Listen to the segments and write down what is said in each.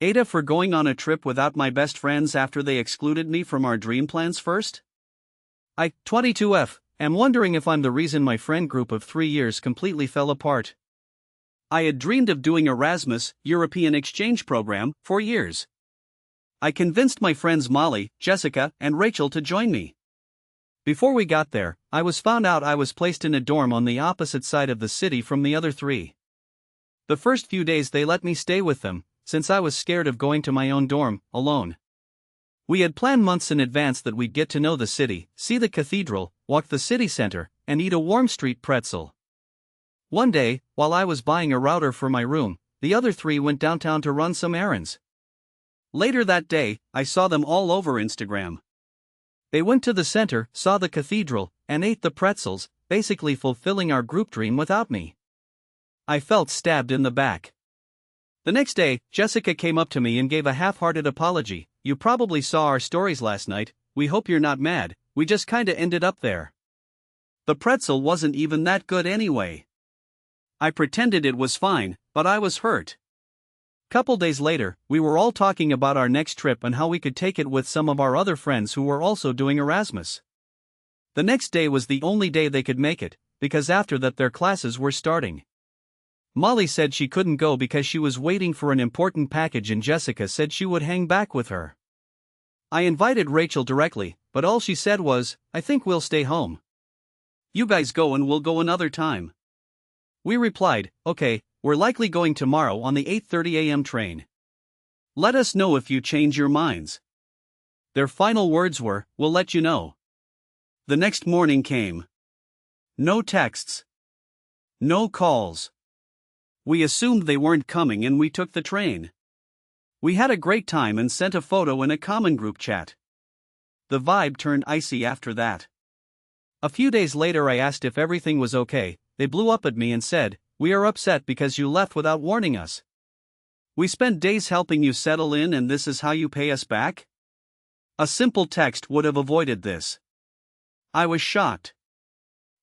AITAH for going on a trip without my best friends after they excluded me from our dream plans first? I, 22F, am wondering if I'm the reason my friend group of 3 years completely fell apart. I had dreamed of doing Erasmus, European exchange program, for years. I convinced my friends Molly, Jessica, and Rachel to join me. Before we got there, I was found out I was placed in a dorm on the opposite side of the city from the other 3. The first few days they let me stay with them, since I was scared of going to my own dorm, alone. We had planned months in advance that we'd get to know the city, see the cathedral, walk the city center, and eat a warm street pretzel. One day, while I was buying a router for my room, the other 3 went downtown to run some errands. Later that day, I saw them all over Instagram. They went to the center, saw the cathedral, and ate the pretzels, basically fulfilling our group dream without me. I felt stabbed in the back. The next day, Jessica came up to me and gave a half-hearted apology. "You probably saw our stories last night, we hope you're not mad, we just kinda ended up there. The pretzel wasn't even that good anyway." I pretended it was fine, but I was hurt. Couple days later, we were all talking about our next trip and how we could take it with some of our other friends who were also doing Erasmus. The next day was the only day they could make it, because after that their classes were starting. Molly said she couldn't go because she was waiting for an important package and Jessica said she would hang back with her. I invited Rachel directly, but all she said was, "I think we'll stay home. You guys go and we'll go another time." We replied, "Okay, we're likely going tomorrow on the 8:30 a.m. train. Let us know if you change your minds." Their final words were, "We'll let you know." The next morning came. No texts. No calls. We assumed they weren't coming and we took the train. We had a great time and sent a photo in a common group chat. The vibe turned icy after that. A few days later I asked if everything was okay. They blew up at me and said, "We are upset because you left without warning us. We spent days helping you settle in and this is how you pay us back?" A simple text would have avoided this. I was shocked.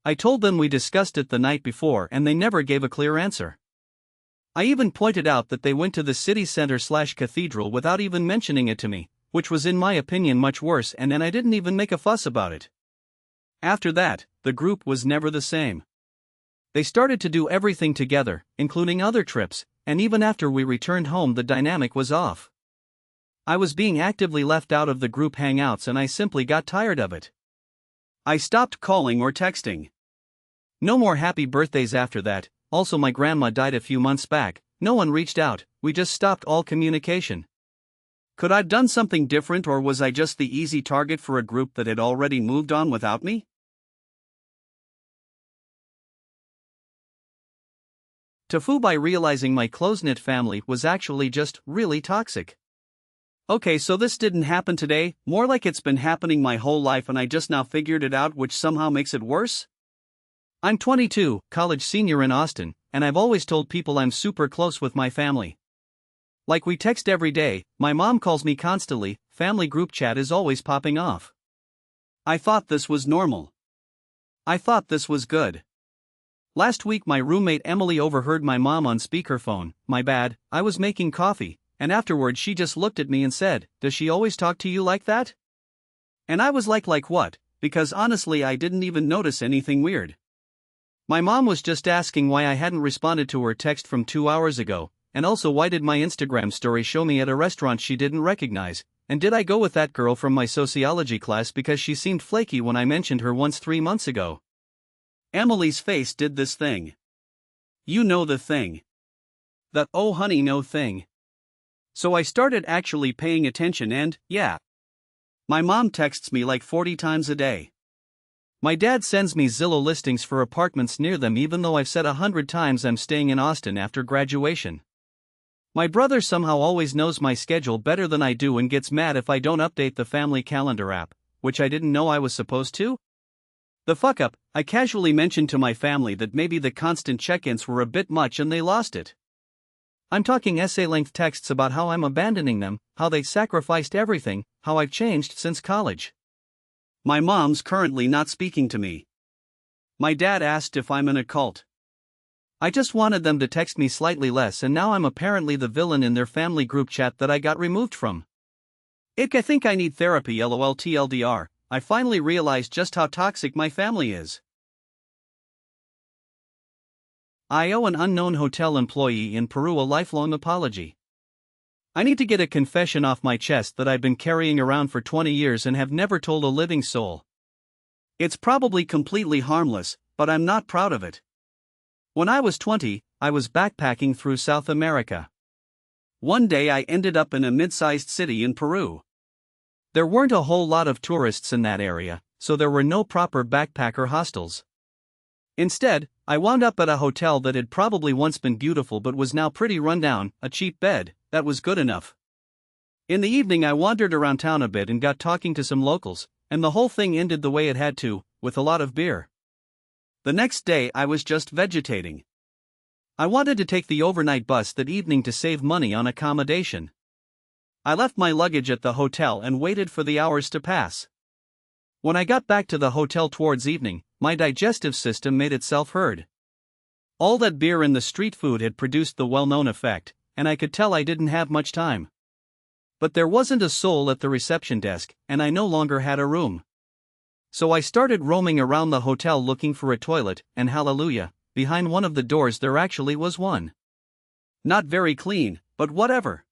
I told them we discussed it the night before and they never gave a clear answer. I even pointed out that they went to the city center/cathedral without even mentioning it to me, which was in my opinion much worse, and then I didn't even make a fuss about it. After that, the group was never the same. They started to do everything together, including other trips, and even after we returned home the dynamic was off. I was being actively left out of the group hangouts and I simply got tired of it. I stopped calling or texting. No more happy birthdays after that. Also, my grandma died a few months back. No one reached out, we just stopped all communication. Could I have done something different, or was I just the easy target for a group that had already moved on without me? TIFU by realizing my close-knit family was actually just really toxic. Okay, so this didn't happen today, more like it's been happening my whole life and I just now figured it out, which somehow makes it worse? I'm 22, college senior in Austin, and I've always told people I'm super close with my family. Like, we text every day, my mom calls me constantly, family group chat is always popping off. I thought this was normal. I thought this was good. Last week my roommate Emily overheard my mom on speakerphone. My bad, I was making coffee, and afterwards she just looked at me and said, "Does she always talk to you like that?" And I was like what? Because honestly I didn't even notice anything weird. My mom was just asking why I hadn't responded to her text from 2 hours ago, and also why did my Instagram story show me at a restaurant she didn't recognize, and did I go with that girl from my sociology class because she seemed flaky when I mentioned her once 3 months ago. Emily's face did this thing. You know the thing. That "oh honey no" thing. So I started actually paying attention and, yeah. My mom texts me like 40 times a day. My dad sends me Zillow listings for apartments near them even though I've said 100 times I'm staying in Austin after graduation. My brother somehow always knows my schedule better than I do and gets mad if I don't update the family calendar app, which I didn't know I was supposed to. The fuck up, I casually mentioned to my family that maybe the constant check-ins were a bit much and they lost it. I'm talking essay-length texts about how I'm abandoning them, how they sacrificed everything, how I've changed since college. My mom's currently not speaking to me. My dad asked if I'm in a cult. I just wanted them to text me slightly less, and now I'm apparently the villain in their family group chat that I got removed from. I think I need therapy, lol TLDR. I finally realized just how toxic my family is. I owe an unknown hotel employee in Peru a lifelong apology. I need to get a confession off my chest that I've been carrying around for 20 years and have never told a living soul. It's probably completely harmless, but I'm not proud of it. When I was 20, I was backpacking through South America. One day I ended up in a mid-sized city in Peru. There weren't a whole lot of tourists in that area, so there were no proper backpacker hostels. Instead, I wound up at a hotel that had probably once been beautiful but was now pretty rundown, a cheap bed, that was good enough. In the evening I wandered around town a bit and got talking to some locals, and the whole thing ended the way it had to, with a lot of beer. The next day I was just vegetating. I wanted to take the overnight bus that evening to save money on accommodation. I left my luggage at the hotel and waited for the hours to pass. When I got back to the hotel towards evening, my digestive system made itself heard. All that beer and the street food had produced the well-known effect, and I could tell I didn't have much time. But there wasn't a soul at the reception desk, and I no longer had a room. So I started roaming around the hotel looking for a toilet, and hallelujah, behind one of the doors there actually was one. Not very clean, but whatever.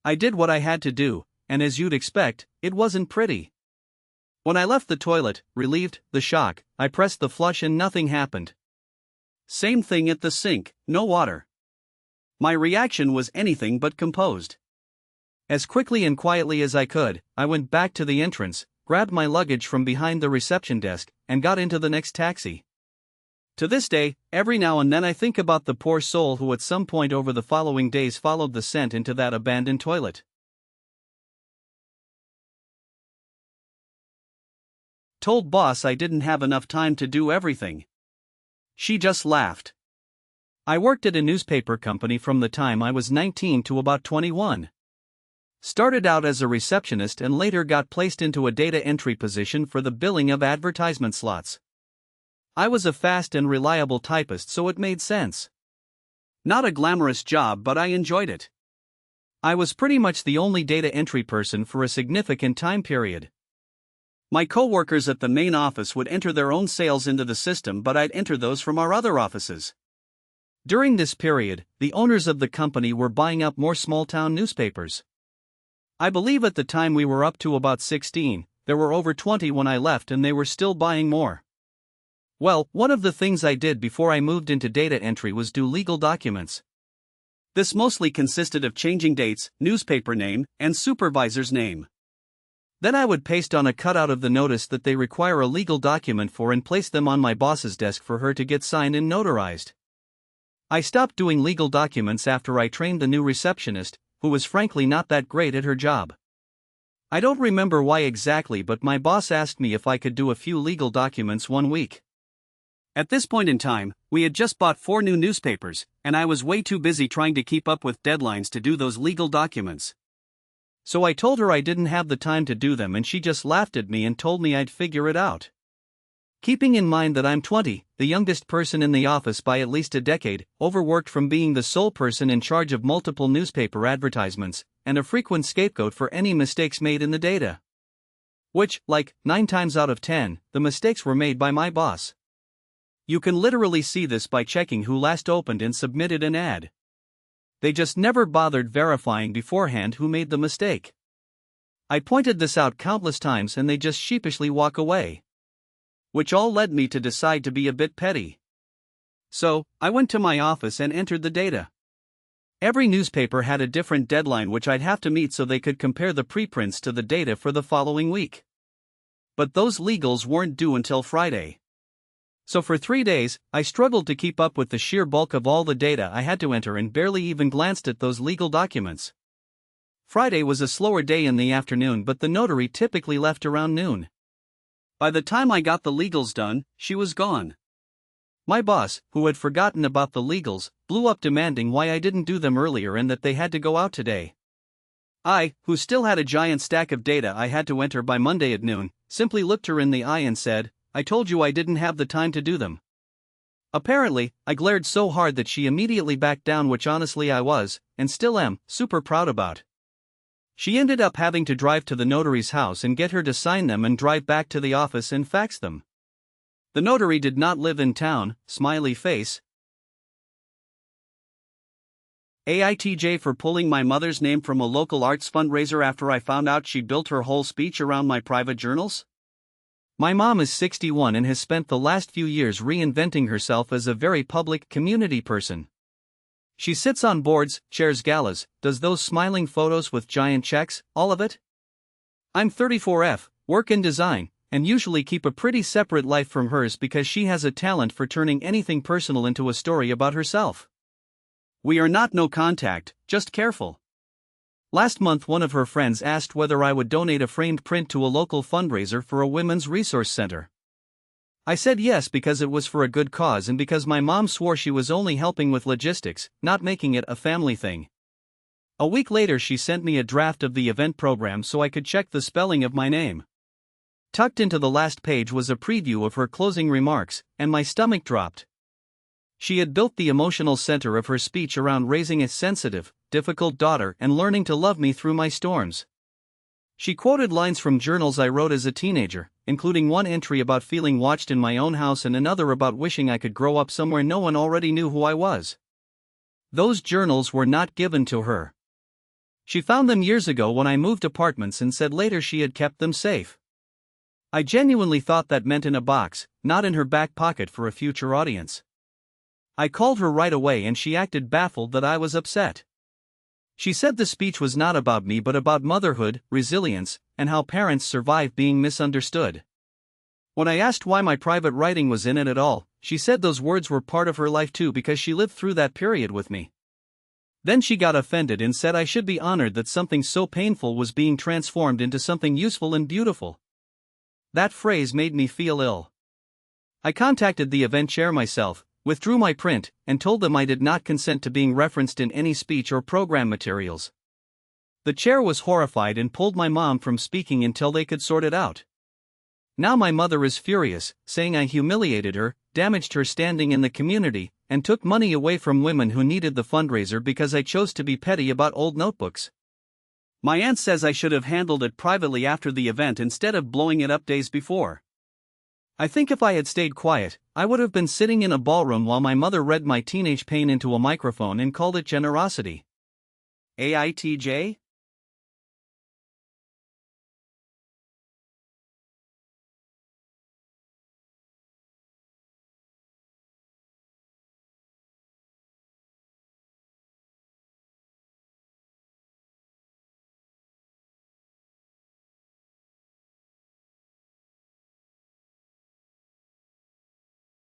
I did what I had to do, and as you'd expect, it wasn't pretty. When I left the toilet, relieved the shock, I pressed the flush and nothing happened. Same thing at the sink, no water. My reaction was anything but composed. As quickly and quietly as I could, I went back to the entrance, grabbed my luggage from behind the reception desk, and got into the next taxi. To this day, every now and then I think about the poor soul who at some point over the following days followed the scent into that abandoned toilet. Told boss I didn't have enough time to do everything. She just laughed. I worked at a newspaper company from the time I was 19 to about 21. Started out as a receptionist and later got placed into a data entry position for the billing of advertisement slots. I was a fast and reliable typist, so it made sense. Not a glamorous job, but I enjoyed it. I was pretty much the only data entry person for a significant time period. My co-workers at the main office would enter their own sales into the system, but I'd enter those from our other offices. During this period, the owners of the company were buying up more small-town newspapers. I believe at the time we were up to about 16, there were over 20 when I left and they were still buying more. Well, one of the things I did before I moved into data entry was do legal documents. This mostly consisted of changing dates, newspaper name, and supervisor's name. Then I would paste on a cutout of the notice that they require a legal document for and place them on my boss's desk for her to get signed and notarized. I stopped doing legal documents after I trained the new receptionist, who was frankly not that great at her job. I don't remember why exactly, but my boss asked me if I could do a few legal documents one week. At this point in time, we had just bought 4 new newspapers, and I was way too busy trying to keep up with deadlines to do those legal documents. So I told her I didn't have the time to do them, and she just laughed at me and told me I'd figure it out. Keeping in mind that I'm 20, the youngest person in the office by at least a decade, overworked from being the sole person in charge of multiple newspaper advertisements, and a frequent scapegoat for any mistakes made in the data. Which, like, 9 times out of 10, the mistakes were made by my boss. You can literally see this by checking who last opened and submitted an ad. They just never bothered verifying beforehand who made the mistake. I pointed this out countless times and they just sheepishly walk away. Which all led me to decide to be a bit petty. So, I went to my office and entered the data. Every newspaper had a different deadline which I'd have to meet so they could compare the preprints to the data for the following week. But those legals weren't due until Friday. So for 3 days, I struggled to keep up with the sheer bulk of all the data I had to enter and barely even glanced at those legal documents. Friday was a slower day in the afternoon, but the notary typically left around noon. By the time I got the legals done, she was gone. My boss, who had forgotten about the legals, blew up demanding why I didn't do them earlier and that they had to go out today. I, who still had a giant stack of data I had to enter by Monday at noon, simply looked her in the eye and said, "I told you I didn't have the time to do them." Apparently, I glared so hard that she immediately backed down, which honestly I was, and still am, super proud about. She ended up having to drive to the notary's house and get her to sign them and drive back to the office and fax them. The notary did not live in town, smiley face. AITJ for pulling my mother's name from a local arts fundraiser after I found out she built her whole speech around my private journals. My mom is 61 and has spent the last few years reinventing herself as a very public community person. She sits on boards, chairs galas, does those smiling photos with giant checks, all of it. I'm 34F, work in design, and usually keep a pretty separate life from hers because she has a talent for turning anything personal into a story about herself. We are not no contact, just careful. Last month one of her friends asked whether I would donate a framed print to a local fundraiser for a women's resource center. I said yes because it was for a good cause and because my mom swore she was only helping with logistics, not making it a family thing. A week later she sent me a draft of the event program so I could check the spelling of my name. Tucked into the last page was a preview of her closing remarks, and my stomach dropped. She had built the emotional center of her speech around raising a sensitive, difficult daughter and learning to love me through my storms. She quoted lines from journals I wrote as a teenager, including one entry about feeling watched in my own house and another about wishing I could grow up somewhere no one already knew who I was. Those journals were not given to her. She found them years ago when I moved apartments and said later she had kept them safe. I genuinely thought that meant in a box, not in her back pocket for a future audience. I called her right away and she acted baffled that I was upset. She said the speech was not about me but about motherhood, resilience, and how parents survive being misunderstood. When I asked why my private writing was in it at all, she said those words were part of her life too because she lived through that period with me. Then she got offended and said I should be honored that something so painful was being transformed into something useful and beautiful. That phrase made me feel ill. I contacted the event chair myself, withdrew my print, and told them I did not consent to being referenced in any speech or program materials. The chair was horrified and pulled my mom from speaking until they could sort it out. Now my mother is furious, saying I humiliated her, damaged her standing in the community, and took money away from women who needed the fundraiser because I chose to be petty about old notebooks. My aunt says I should have handled it privately after the event instead of blowing it up days before. I think if I had stayed quiet, I would have been sitting in a ballroom while my mother read my teenage pain into a microphone and called it generosity. AITJ?